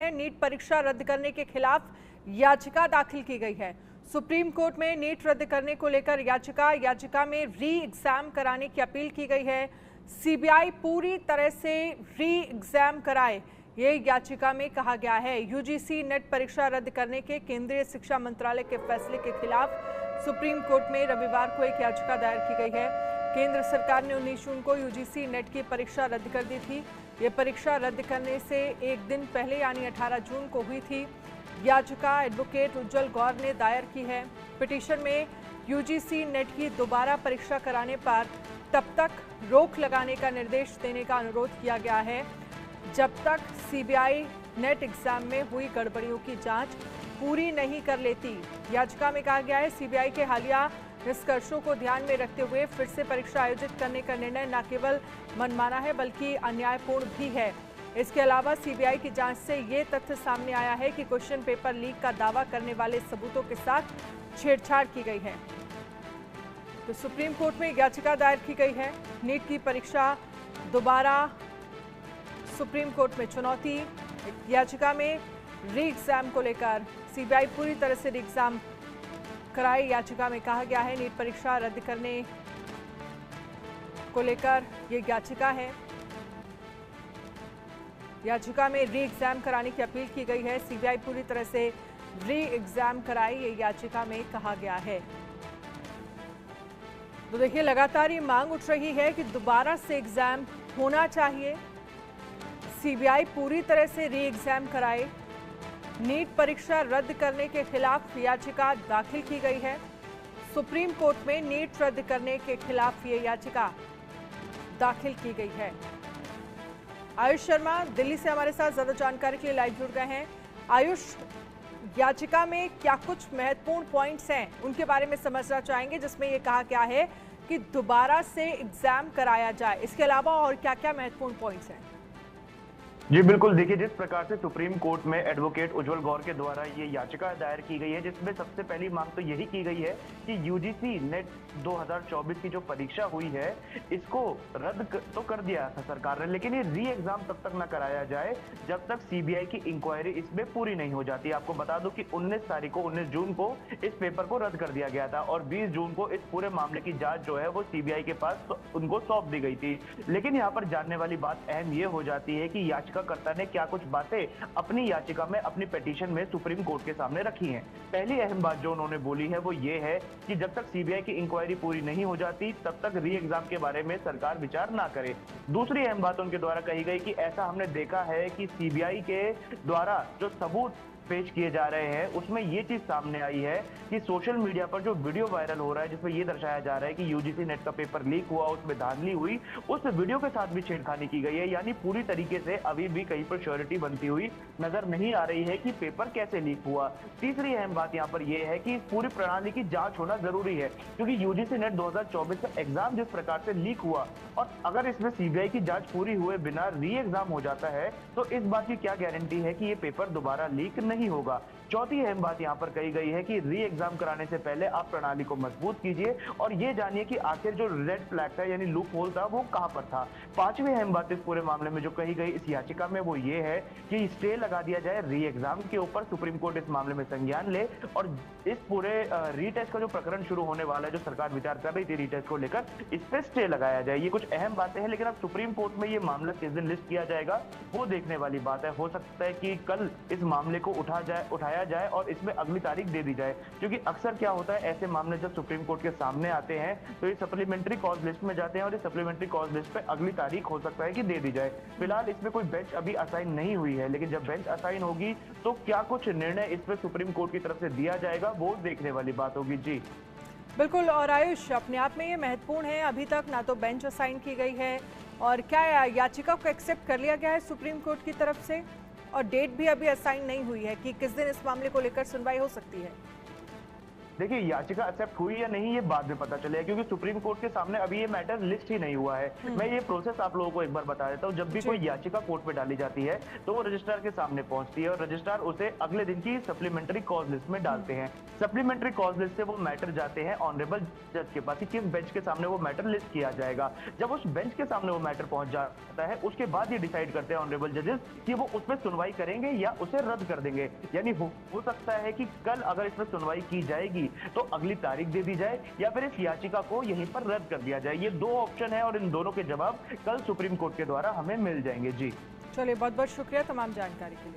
है, नीट परीक्षा रद्द करने के खिलाफ याचिका दाखिल की गई है। सुप्रीम कोर्ट में नीट रद्द करने को लेकर याचिका में री एग्जाम कराने की अपील की गई है। सीबीआई पूरी तरह से री एग्जाम कराए, ये याचिका में कहा गया है। यूजीसी नेट परीक्षा रद्द करने के केंद्रीय शिक्षा मंत्रालय के फैसले के खिलाफ सुप्रीम कोर्ट में रविवार को एक याचिका दायर की गई है। केंद्र सरकार ने 19 जून को यूजीसी नेट की परीक्षा रद्द कर दी थी। ये परीक्षा रद्द करने से एक दिन पहले यानी 18 जून को हुई थी। याचिका एडवोकेट उज्जवल गौर ने दायर की है। पिटीशन में यूजीसी नेट की दोबारा परीक्षा कराने पर तब तक रोक लगाने का निर्देश देने का अनुरोध किया गया है जब तक सीबीआई नेट एग्जाम में हुई गड़बड़ियों की जांच पूरी नहीं कर लेती। याचिका में कहा गया है सीबीआई के हालिया निष्कर्षों को ध्यान में रखते हुए फिर से परीक्षा आयोजित करने का निर्णय न केवल मनमाना है बल्कि अन्यायपूर्ण भी है। इसके अलावा सीबीआई की जांच से ये तथ्य सामने आया है कि क्वेश्चन पेपर लीक का दावा करने वाले सबूतों के साथ छेड़छाड़ की गई है। तो सुप्रीम कोर्ट में याचिका दायर की गई है। नीट की परीक्षा दोबारा सुप्रीम कोर्ट में चुनौती। याचिका में री एग्जाम को लेकर सीबीआई पूरी तरह से री एग्जाम कराए। याचिका में कहा गया है नीट परीक्षा रद्द करने को लेकर ये याचिका है। याचिका में री एग्जाम कराने की अपील की गई है। सीबीआई पूरी तरह से री एग्जाम कराए, ये याचिका में कहा गया है। तो देखिए, लगातार ये मांग उठ रही है कि दोबारा से एग्जाम होना चाहिए। सीबीआई पूरी तरह से री एग्जाम कराए। नीट परीक्षा रद्द करने के खिलाफ याचिका दाखिल की गई है। सुप्रीम कोर्ट में नीट रद्द करने के खिलाफ ये याचिका दाखिल की गई है। आयुष शर्मा दिल्ली से हमारे साथ ज्यादा जानकारी के लिए लाइव जुड़ गए हैं। आयुष, याचिका में क्या कुछ महत्वपूर्ण पॉइंट्स हैं उनके बारे में समझना चाहेंगे, जिसमें ये कहा गया है कि दोबारा से एग्जाम कराया जाए। इसके अलावा और क्या क्या महत्वपूर्ण पॉइंट्स हैं? जी बिल्कुल, देखिए जिस प्रकार से सुप्रीम कोर्ट में एडवोकेट उज्जवल गौर के द्वारा ये याचिका दायर की गई है, जिसमें सबसे पहली मांग तो यही की गई है कि यूजीसी नेट 2024 की जो परीक्षा हुई है इसको रद्द तो कर दिया था सरकार ने, लेकिन ये री एग्जाम तब तक ना कराया जाए जब तक सीबीआई की इंक्वायरी इसमें पूरी नहीं हो जाती। आपको बता दूं कि 19 जून को इस पेपर को रद्द कर दिया गया था और 20 जून को इस पूरे मामले की जांच जो है वो सीबीआई के पास उनको सौंप दी गई थी। लेकिन यहाँ पर जानने वाली बात अहम ये हो जाती है कि याचिकाकर्ता ने क्या कुछ बातें अपनी याचिका में, अपनी पिटीशन में सुप्रीम कोर्ट के सामने रखी हैं। पहली अहम बात जो उन्होंने बोली है वो ये है कि जब तक सीबीआई की इंक्वायरी पूरी नहीं हो जाती तब तक री एग्जाम के बारे में सरकार विचार ना करे। दूसरी अहम बात उनके द्वारा कही गई कि ऐसा हमने देखा है कि सीबीआई के द्वारा जो सबूत पेश किए जा रहे हैं उसमें ये चीज सामने आई है कि सोशल मीडिया पर जो वीडियो वायरल हो रहा है जिसमें ये दर्शाया जा रहा है कि यूजीसी नेट का पेपर लीक हुआ, उसमें धांधली हुई, उस वीडियो के साथ भी छेड़खानी की गई है। यानी पूरी तरीके से अभी भी कहीं पर श्योरिटी बनती हुई नजर नहीं आ रही है कि पेपर कैसे लीक हुआ। तीसरी अहम बात यहाँ पर यह है कि इस पूरी प्रणाली की जांच होना जरूरी है, क्योंकि यूजीसी नेट 2024 का एग्जाम जिस प्रकार से लीक हुआ और अगर इसमें सीबीआई की जांच पूरी हुए बिना री एग्जाम हो जाता है तो इस बात की क्या गारंटी है कि ये पेपर दोबारा लीक नहीं होगा। चौथी अहम बात यहाँ पर कही गई है कि री एग्जाम कराने से पहले आप प्रणाली को मजबूत कीजिए और ये जानिए कि आखिर जो रेड फ्लैग था यानी लूप होल था वो कहां पर था। पांचवी अहम बात इस पूरे मामले में जो कही गई इस याचिका में वो ये है कि स्टे लगा दिया जाए री एग्जाम के ऊपर, सुप्रीम कोर्ट इस मामले में संज्ञान ले और इस पूरे रीटेस्ट का जो प्रकरण शुरू होने वाला है, जो सरकार विचार कर रही थी रीटेस्ट को लेकर, इस पे स्टे लगाया जाए। ये कुछ अहम बातें हैं, लेकिन अब सुप्रीम कोर्ट में ये मामला किस दिन लिस्ट किया जाएगा वो देखने वाली बात है। हो सकता है कि कल इस मामले को उठाया जाए और इसमें अगली तारीख दे दी जाए, क्योंकि अक्सर क्या होता है ऐसे मामले जब सुप्रीम कोर्ट के सामने आते हैं तो ये सप्लीमेंट्री कॉज लिस्ट में जाते हैं और ये सप्लीमेंट्री कॉज लिस्ट पे अगली तारीख हो सकता है कि दे दी जाए। फिलहाल इसमें कोई बेंच अभी असाइन नहीं हुई है, लेकिन जब बेंच असाइन होगी तो क्या कुछ निर्णय इस पे सुप्रीम कोर्ट की तरफ से दिया जाएगा वो देखने वाली बात होगी। जी बिल्कुल, और आयुष अपने आप में ये महत्वपूर्ण है, अभी तक ना तो बेंच असाइन की गई है और क्या याचिका को एक्सेप्ट कर लिया गया है सुप्रीम कोर्ट की तरफ से, और डेट भी अभी असाइन नहीं हुई है कि किस दिन इस मामले को लेकर सुनवाई हो सकती है। देखिए, याचिका एक्सेप्ट हुई या नहीं ये बाद में पता चलेगा, क्योंकि सुप्रीम कोर्ट के सामने अभी ये मैटर लिस्ट ही नहीं हुआ है। मैं ये प्रोसेस आप लोगों को एक बार बता देता हूँ। जब भी कोई याचिका कोर्ट में डाली जाती है तो वो रजिस्ट्रार के सामने पहुंचती है और रजिस्ट्रार उसे अगले दिन की सप्लीमेंट्री कॉज लिस्ट में डालते हैं। सप्लीमेंट्री कॉज लिस्ट से वो मैटर जाते हैं ऑनरेबल जज के पास, किस बेंच के सामने वो मैटर लिस्ट किया जाएगा। जब उस बेंच के सामने वो मैटर पहुंच जाता है, उसके बाद ये डिसाइड करते हैं ऑनरेबल जजेस कि वो उसमें सुनवाई करेंगे या उसे रद्द कर देंगे। यानी हो सकता है कि कल अगर इसमें सुनवाई की जाएगी तो अगली तारीख दे दी जाए या फिर इस याचिका को यहीं पर रद्द कर दिया जाए। ये दो ऑप्शन है और इन दोनों के जवाब कल सुप्रीम कोर्ट के द्वारा हमें मिल जाएंगे। जी चलिए, बहुत बहुत शुक्रिया तमाम जानकारी के लिए।